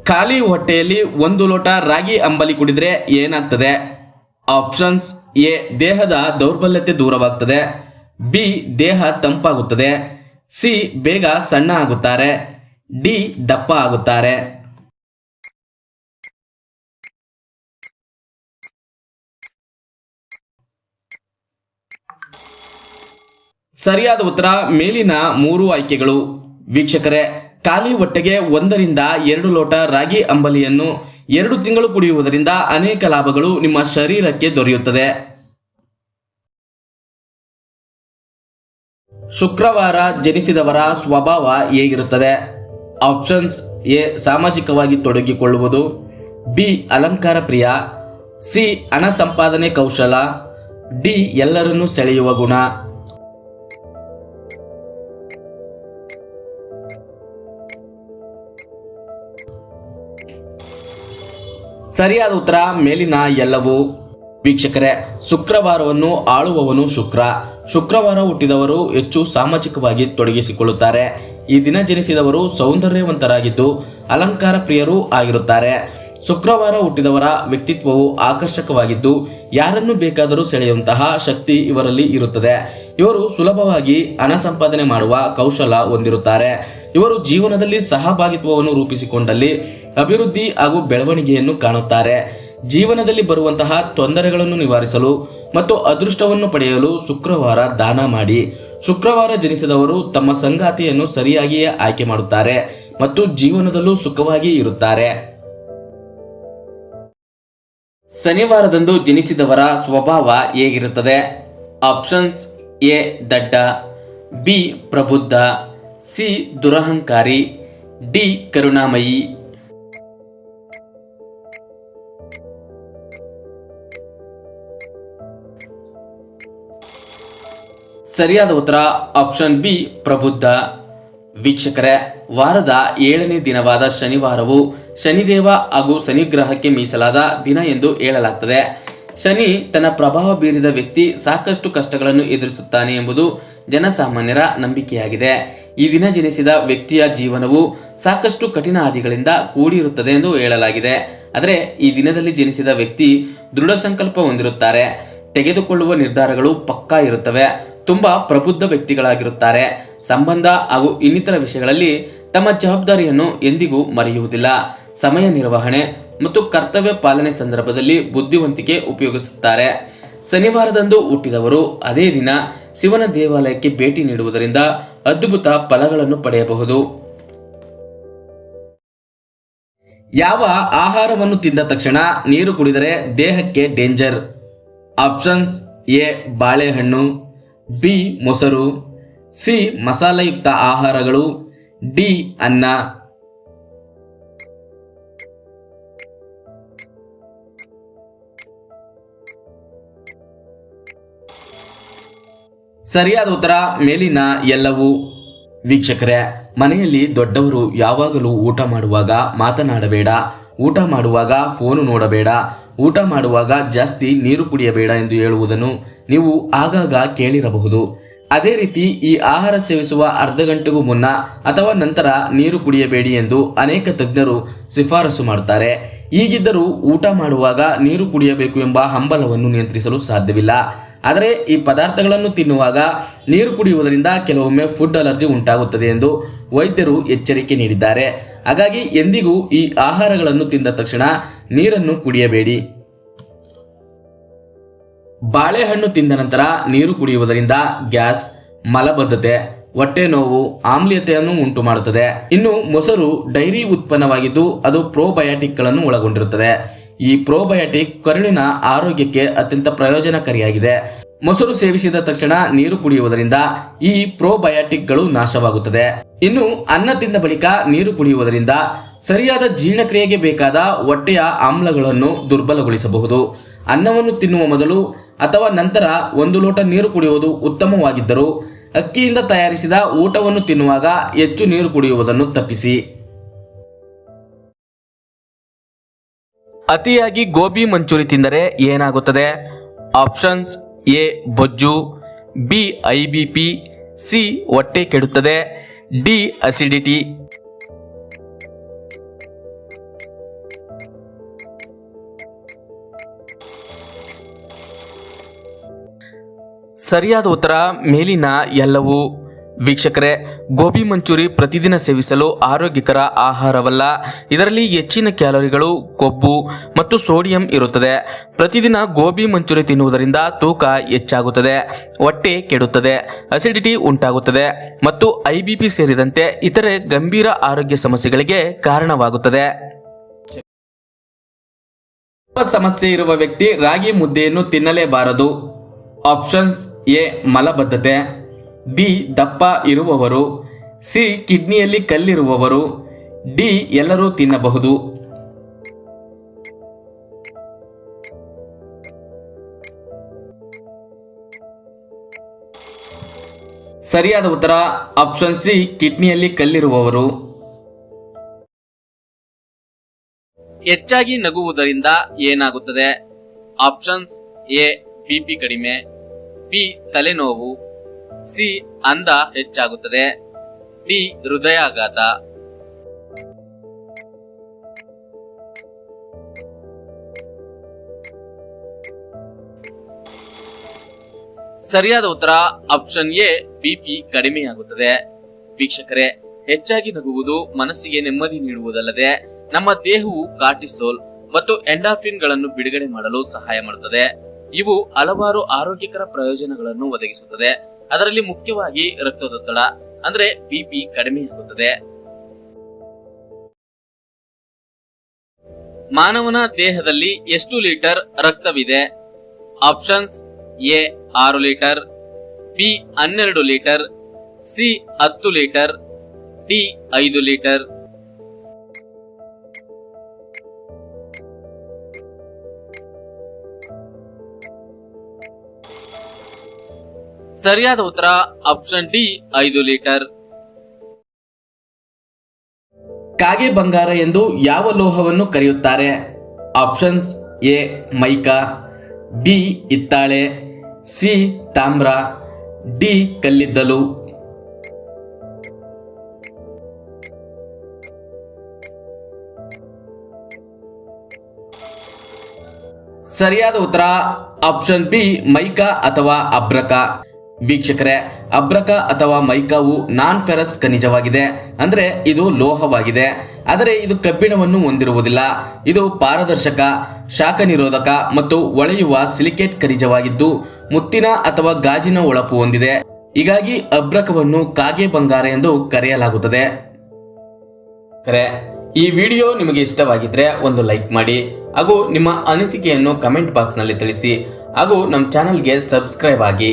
ಖಾಲಿ ಹೊಟ್ಟೆಯಲ್ಲಿ 1 ಲೋಟ ರಾಗಿ ಅಂಬಲಿ ಕುಡಿದ್ರೆ ಏನಾಗ್ತದೆ? ಆಪ್ಷನ್ಸ್: ಎ ದೇಹದ ದೌರ್ಬಲ್ಯತೆ ದೂರವಾಗ್ತದೆ, ಬಿ ದೇಹ ತಂಪಾಗುತ್ತದೆ, ಸಿ ಬೇಗ ಸಣ್ಣ ಆಗುತ್ತಾರೆ, ಡಿ ದಪ್ಪ ಆಗುತ್ತಾರೆ. ಸರಿಯಾದ ಉತ್ತರ ಮೇಲಿನ 3 ಆಯ್ಕೆಗಳು. ವೀಕ್ಷಕರೇ, ಖಾಲಿ ಹೊಟ್ಟೆಗೆ 1 ರಿಂದ 2 ಲೋಟ ರಾಗಿ ಅಂಬಲಿಯನ್ನು 2 ತಿಂಗಳು ಕುಡಿಯುವುದರಿಂದ ಅನೇಕ ಲಾಭಗಳು ನಿಮ್ಮ ಶರೀರಕ್ಕೆ ದೊರೆಯುತ್ತದೆ. ಶುಕ್ರವಾರ ಜನಿಸಿದವರ ಸ್ವಭಾವ ಹೇಗಿರುತ್ತದೆ? ಆಪ್ಷನ್ಸ್: ಎ ಸಾಮಾಜಿಕವಾಗಿ ತೊಡಗಿಕೊಳ್ಳುವುದು, ಬಿ ಅಲಂಕಾರ ಪ್ರಿಯ, ಸಿ ಹಣ ಸಂಪಾದನೆ ಕೌಶಲ, ಡಿ ಎಲ್ಲರನ್ನೂ ಸೆಳೆಯುವ ಗುಣ. ಸರಿಯಾದ ಉತ್ತರ ಮೇಲಿನ ಎಲ್ಲವೂ. ವೀಕ್ಷಕರೇ, ಶುಕ್ರವಾರವನ್ನು ಆಳುವವನು ಶುಕ್ರ. ಶುಕ್ರವಾರ ಹುಟ್ಟಿದವರು ಹೆಚ್ಚು ಸಾಮಾಜಿಕವಾಗಿ ತೊಡಗಿಸಿಕೊಳ್ಳುತ್ತಾರೆ. ಈ ದಿನ ಜನಿಸಿದವರು ಸೌಂದರ್ಯವಂತರಾಗಿದ್ದು ಅಲಂಕಾರ ಪ್ರಿಯರೂ ಆಗಿರುತ್ತಾರೆ. ಶುಕ್ರವಾರ ಹುಟ್ಟಿದವರ ವ್ಯಕ್ತಿತ್ವವು ಆಕರ್ಷಕವಾಗಿದ್ದು ಯಾರನ್ನು ಬೇಕಾದರೂ ಸೆಳೆಯುವಂತಹ ಶಕ್ತಿ ಇವರಲ್ಲಿ ಇರುತ್ತದೆ. ಇವರು ಸುಲಭವಾಗಿ ಹಣ ಸಂಪಾದನೆ ಮಾಡುವ ಕೌಶಲ ಹೊಂದಿರುತ್ತಾರೆ. ಇವರು ಜೀವನದಲ್ಲಿ ಸಹಭಾಗಿತ್ವವನ್ನು ರೂಪಿಸಿಕೊಂಡಲ್ಲಿ ಅಭಿವೃದ್ಧಿ ಹಾಗೂ ಬೆಳವಣಿಗೆಯನ್ನು ಕಾಣುತ್ತಾರೆ. ಜೀವನದಲ್ಲಿ ಬರುವಂತಹ ತೊಂದರೆಗಳನ್ನು ನಿವಾರಿಸಲು ಮತ್ತು ಅದೃಷ್ಟವನ್ನು ಪಡೆಯಲು ಶುಕ್ರವಾರ ದಾನ ಮಾಡಿ. ಶುಕ್ರವಾರ ಜನಿಸಿದವರು ತಮ್ಮ ಸಂಗಾತಿಯನ್ನು ಸರಿಯಾಗಿಯೇ ಆಯ್ಕೆ ಮಾಡುತ್ತಾರೆ ಮತ್ತು ಜೀವನದಲ್ಲೂ ಸುಖವಾಗಿ ಇರುತ್ತಾರೆ. ಶನಿವಾರದಂದು ಜನಿಸಿದವರ ಸ್ವಭಾವ ಹೇಗಿರುತ್ತದೆ? ಆಪ್ಷನ್ಸ್: ಎ ದಡ್ಡ, ಬಿ ಪ್ರಬುದ್ಧ, ಸಿ ದುರಹಂಕಾರಿ, ಡಿ ಕರುಣಾಮಯಿ. ಸರಿಯಾದ ಉತ್ತರ ಆಪ್ಷನ್ ಬಿ ಪ್ರಬುದ್ಧ. ವೀಕ್ಷಕರೇ, ವಾರದ 7ನೇ ದಿನವಾದ ಶನಿವಾರವು ಶನಿದೇವ ಹಾಗೂ ಶನಿಗ್ರಹಕ್ಕೆ ಮೀಸಲಾದ ದಿನ ಎಂದು ಹೇಳಲಾಗ್ತದೆ. ಶನಿ ತನ್ನ ಪ್ರಭಾವ ಬೀರಿದ ವ್ಯಕ್ತಿ ಸಾಕಷ್ಟು ಕಷ್ಟಗಳನ್ನು ಎದುರಿಸುತ್ತಾನೆ ಎಂಬುದು ಜನಸಾಮಾನ್ಯರ ನಂಬಿಕೆಯಾಗಿದೆ. ಈ ದಿನ ಜನಿಸಿದ ವ್ಯಕ್ತಿಯ ಜೀವನವು ಸಾಕಷ್ಟು ಕಠಿಣ ಹಾದಿಗಳಿಂದ ಕೂಡಿರುತ್ತದೆ ಎಂದು ಹೇಳಲಾಗಿದೆ. ಆದರೆ ಈ ದಿನದಲ್ಲಿ ಜನಿಸಿದ ವ್ಯಕ್ತಿ ದೃಢ ಸಂಕಲ್ಪ ಹೊಂದಿರುತ್ತಾರೆ. ತೆಗೆದುಕೊಳ್ಳುವ ನಿರ್ಧಾರಗಳು ಪಕ್ಕಾ ಇರುತ್ತವೆ. ತುಂಬಾ ಪ್ರಬುದ್ಧ ವ್ಯಕ್ತಿಗಳಾಗಿರುತ್ತಾರೆ. ಸಂಬಂಧ ಹಾಗೂ ಇನ್ನಿತರ ವಿಷಯಗಳಲ್ಲಿ ತಮ್ಮ ಜವಾಬ್ದಾರಿಯನ್ನು ಎಂದಿಗೂ ಮರೆಯುವುದಿಲ್ಲ. ಸಮಯ ನಿರ್ವಹಣೆ ಮತ್ತು ಕರ್ತವ್ಯ ಪಾಲನೆ ಸಂದರ್ಭದಲ್ಲಿ ಬುದ್ಧಿವಂತಿಕೆ ಉಪಯೋಗಿಸುತ್ತಾರೆ. ಶನಿವಾರದಂದು ಹುಟ್ಟಿದವರು ಅದೇ ದಿನ ಶಿವನ ದೇವಾಲಯಕ್ಕೆ ಭೇಟಿ ನೀಡುವುದರಿಂದ ಅದ್ಭುತ ಫಲಗಳನ್ನು ಪಡೆಯಬಹುದು. ಯಾವ ಆಹಾರವನ್ನು ತಿಂದ ತಕ್ಷಣ ನೀರು ಕುಡಿದರೆ ದೇಹಕ್ಕೆ ಡೇಂಜರ್? ಆಪ್ಷನ್ಸ್: ಎ ಬಾಳೆಹಣ್ಣು, ಬಿ ಮೊಸರು, ಸಿ ಮಸಾಲೆಯುಕ್ತ ಆಹಾರಗಳು, ಡಿ ಅನ್ನ. ಸರಿಯಾದ ಉತ್ತರ ಮೇಲಿನ ಎಲ್ಲವೂ. ವೀಕ್ಷಕರೇ, ಮನೆಯಲ್ಲಿ ದೊಡ್ಡವರು ಯಾವಾಗಲೂ ಊಟ ಮಾಡುವಾಗ ಮಾತನಾಡಬೇಡ, ಊಟ ಮಾಡುವಾಗ ಫೋನು ನೋಡಬೇಡ, ಊಟ ಮಾಡುವಾಗ ಜಾಸ್ತಿ ನೀರು ಕುಡಿಯಬೇಡ ಎಂದು ಹೇಳುವುದನ್ನು ನೀವು ಆಗಾಗ ಕೇಳಿರಬಹುದು. ಅದೇ ರೀತಿ ಈ ಆಹಾರ ಸೇವಿಸುವ ಅರ್ಧ ಗಂಟೆಗೂ ಮುನ್ನ ಅಥವಾ ನಂತರ ನೀರು ಕುಡಿಯಬೇಡಿ ಎಂದು ಅನೇಕ ತಜ್ಞರು ಶಿಫಾರಸು ಮಾಡುತ್ತಾರೆ. ಹೀಗಿದ್ದರೂ ಊಟ ಮಾಡುವಾಗ ನೀರು ಕುಡಿಯಬೇಕು ಎಂಬ ಹಂಬಲವನ್ನು ನಿಯಂತ್ರಿಸಲು ಸಾಧ್ಯವಿಲ್ಲ. ಆದರೆ ಈ ಪದಾರ್ಥಗಳನ್ನು ತಿನ್ನುವಾಗ ನೀರು ಕುಡಿಯುವುದರಿಂದ ಕೆಲವೊಮ್ಮೆ ಫುಡ್ ಅಲರ್ಜಿ ಉಂಟಾಗುತ್ತದೆ ಎಂದು ವೈದ್ಯರು ಎಚ್ಚರಿಕೆ ನೀಡಿದ್ದಾರೆ. ಹಾಗಾಗಿ ಎಂದಿಗೂ ಈ ಆಹಾರಗಳನ್ನು ತಿಂದ ತಕ್ಷಣ ನೀರನ್ನು ಕುಡಿಯಬೇಡಿ. ಬಾಳೆಹಣ್ಣು ತಿಂದ ನಂತರ ನೀರು ಕುಡಿಯುವುದರಿಂದ ಗ್ಯಾಸ್, ಮಲಬದ್ಧತೆ, ಹೊಟ್ಟೆ ನೋವು, ಆಮ್ಲೀಯತೆಯನ್ನು ಉಂಟು ಮಾಡುತ್ತದೆ. ಇನ್ನು ಮೊಸರು ಡೈರಿ ಉತ್ಪನ್ನವಾಗಿದ್ದು ಅದು ಪ್ರೋಬಯೋಟಿಕ್ಗಳನ್ನು ಒಳಗೊಂಡಿರುತ್ತದೆ. ಈ ಪ್ರೋಬಯೋಟಿಕ್ ಕರುಳಿನ ಆರೋಗ್ಯಕ್ಕೆ ಅತ್ಯಂತ ಪ್ರಯೋಜನಕಾರಿಯಾಗಿದೆ. ಮೊಸರು ಸೇವಿಸಿದ ತಕ್ಷಣ ನೀರು ಕುಡಿಯುವುದರಿಂದ ಈ ಪ್ರೋಬಯೋಟಿಕ್ಗಳು ನಾಶವಾಗುತ್ತದೆ. ಇನ್ನು ಅನ್ನ ತಿಂದ ಬಳಿಕ ನೀರು ಕುಡಿಯುವುದರಿಂದ ಸರಿಯಾದ ಜೀರ್ಣಕ್ರಿಯೆಗೆ ಬೇಕಾದ ಹೊಟ್ಟೆಯ ಆಮ್ಲಗಳನ್ನು ದುರ್ಬಲಗೊಳಿಸಬಹುದು. ಅನ್ನವನ್ನು ತಿನ್ನುವ ಮೊದಲು ಅಥವಾ ನಂತರ 1 ಲೋಟ ನೀರು ಕುಡಿಯುವುದು ಉತ್ತಮವಾಗಿದ್ದರೂ ಅಕ್ಕಿಯಿಂದ ತಯಾರಿಸಿದ ಊಟವನ್ನು ತಿನ್ನುವಾಗ ಹೆಚ್ಚು ನೀರು ಕುಡಿಯುವುದನ್ನು ತಪ್ಪಿಸಿ. ಅತಿಯಾಗಿ ಗೋಬಿ ಮಂಚೂರಿ ತಿಂದರೆ ಏನಾಗುತ್ತದೆ? ಆಪ್ಷನ್ಸ್: ಎ ಬೊಜ್ಜು, ಬಿ IBP, ಸಿ ಹೊಟ್ಟೆ ಕೆಡುತ್ತದೆ, ಡಿ ಅಸಿಡಿಟಿ. ಸರಿಯಾದ ಉತ್ತರ ಮೇಲಿನ ಎಲ್ಲವೂ. ವೀಕ್ಷಕರೇ, ಗೋಬಿ ಮಂಚೂರಿ ಪ್ರತಿದಿನ ಸೇವಿಸಲು ಆರೋಗ್ಯಕರ ಆಹಾರವಲ್ಲ. ಇದರಲ್ಲಿ ಹೆಚ್ಚಿನ ಕ್ಯಾಲೋರಿಗಳು, ಕೊಬ್ಬು ಮತ್ತು ಸೋಡಿಯಂ ಇರುತ್ತದೆ. ಪ್ರತಿದಿನ ಗೋಬಿ ಮಂಚೂರಿ ತಿನ್ನುವುದರಿಂದ ತೂಕ ಹೆಚ್ಚಾಗುತ್ತದೆ, ಹೊಟ್ಟೆ ಕೆಡುತ್ತದೆ, ಅಸಿಡಿಟಿ ಉಂಟಾಗುತ್ತದೆ ಮತ್ತು IBP ಸೇರಿದಂತೆ ಇತರೆ ಗಂಭೀರ ಆರೋಗ್ಯ ಸಮಸ್ಯೆಗಳಿಗೆ ಕಾರಣವಾಗುತ್ತದೆ. ಸಮಸ್ಯೆ ಇರುವ ವ್ಯಕ್ತಿ ರಾಗಿ ಮುದ್ದೆಯನ್ನು ತಿನ್ನಲೇಬಾರದು. ಆಪ್ಷನ್ಸ್: ಎ ಮಲಬದ್ಧತೆ, ಬಿ ದಪ್ಪ ಇರುವವರು, ಸಿ ಕಿಡ್ನಿಯಲ್ಲಿ ಕಲ್ಲಿರುವವರು, ಡಿ ಎಲ್ಲರೂ ತಿನ್ನಬಹುದು. ಸರಿಯಾದ ಉತ್ತರ ಆಪ್ಷನ್ ಸಿ, ಕಿಡ್ನಿಯಲ್ಲಿ ಕಲ್ಲಿರುವವರು. ಹೆಚ್ಚಾಗಿ ನಗುವುದರಿಂದ ಏನಾಗುತ್ತದೆ? ಆಪ್ಷನ್ಸ್: ಎ BP ಕಡಿಮೆ, ಬಿ ತಲೆನೋವು, ಸಿ ಅಂದ ಹೆಚ್ಚಾಗುತ್ತದೆ, ಡಿ ಹೃದಯಾಘಾತ. ಸರಿಯಾದ ಉತ್ತರ ಆಪ್ಷನ್ ಎ, BP ಕಡಿಮೆಯಾಗುತ್ತದೆ. ವೀಕ್ಷಕರೇ, ಹೆಚ್ಚಾಗಿ ನಗುವುದು ಮನಸ್ಸಿಗೆ ನೆಮ್ಮದಿ ನೀಡುವುದಲ್ಲದೆ ನಮ್ಮ ದೇಹವು ಕಾರ್ಟಿಸೋಲ್ ಮತ್ತು ಎಂಡಾರ್ಫಿನ್ ಗಳನ್ನು ಬಿಡುಗಡೆ ಮಾಡಲು ಸಹಾಯ ಮಾಡುತ್ತದೆ. ಇವು ಹಲವಾರು ಆರೋಗ್ಯಕರ ಪ್ರಯೋಜನಗಳನ್ನು ಒದಗಿಸುತ್ತದೆ. ಅದರಲ್ಲಿ ಮುಖ್ಯವಾಗಿ ರಕ್ತದೊತ್ತಡ ಅಂದ್ರೆ BP ಕಡಿಮೆಯಾಗುತ್ತದೆ. ಮಾನವನ ದೇಹದಲ್ಲಿ ಎಷ್ಟು ಲೀಟರ್ ರಕ್ತವಿದೆ? Options: A 6 litre, B 12 litre, C 10 litre, D 5 litre. ಸರಿಯಾದ ಉತ್ತರ ಆಪ್ಷನ್ ಡಿ 5 ಲೀಟರ್. ಕಾಗೆ ಬಂಗಾರ ಎಂದು ಯಾವ ಲೋಹವನ್ನು ಕರೆಯುತ್ತಾರೆ? ಆಪ್ಷನ್ಸ್: ಎ ಮೈಕಾ, ಬಿ ಹಿತ್ತಾಳೆ, ಸಿ ತಾಮ್ರ, ಡಿ ಕಲ್ಲಿದ್ದಲು. ಸರಿಯಾದ ಉತ್ತರ ಆಪ್ಷನ್ ಬಿ, ಮೈಕಾ ಅಥವಾ ಅಬ್ರಕ. ವೀಕ್ಷಕರೇ, ಅಬ್ರಕ ಅಥವಾ ಮೈಕಾವು ನಾನ್ ಫೆರಸ್ ಖನಿಜವಾಗಿದೆ, ಅಂದ್ರೆ ಇದು ಲೋಹವಾಗಿದೆ. ಆದರೆ ಇದು ಕಬ್ಬಿಣವನ್ನು ಹೊಂದಿರುವುದಿಲ್ಲ. ಇದು ಪಾರದರ್ಶಕ, ಶಾಖ ನಿರೋಧಕ ಮತ್ತು ಹೊಳೆಯುವ ಸಿಲಿಕೇಟ್ ಖನಿಜವಾಗಿದ್ದು ಮುತ್ತಿನ ಅಥವಾ ಗಾಜಿನ ಹೊಳಪು ಹೊಂದಿದೆ. ಹೀಗಾಗಿ ಅಬ್ರಕವನ್ನು ಕಾಗೆ ಬಂಗಾರ ಎಂದು ಕರೆಯಲಾಗುತ್ತದೆ. ಈ ವಿಡಿಯೋ ನಿಮಗೆ ಇಷ್ಟವಾಗಿದ್ರೆ ಒಂದು ಲೈಕ್ ಮಾಡಿ ಹಾಗೂ ನಿಮ್ಮ ಅನಿಸಿಕೆಯನ್ನು ಕಮೆಂಟ್ ಬಾಕ್ಸ್ ನಲ್ಲಿ ತಿಳಿಸಿ ಹಾಗೂ ನಮ್ಮ ಚಾನೆಲ್ಗೆ ಸಬ್ಸ್ಕ್ರೈಬ್ ಆಗಿ.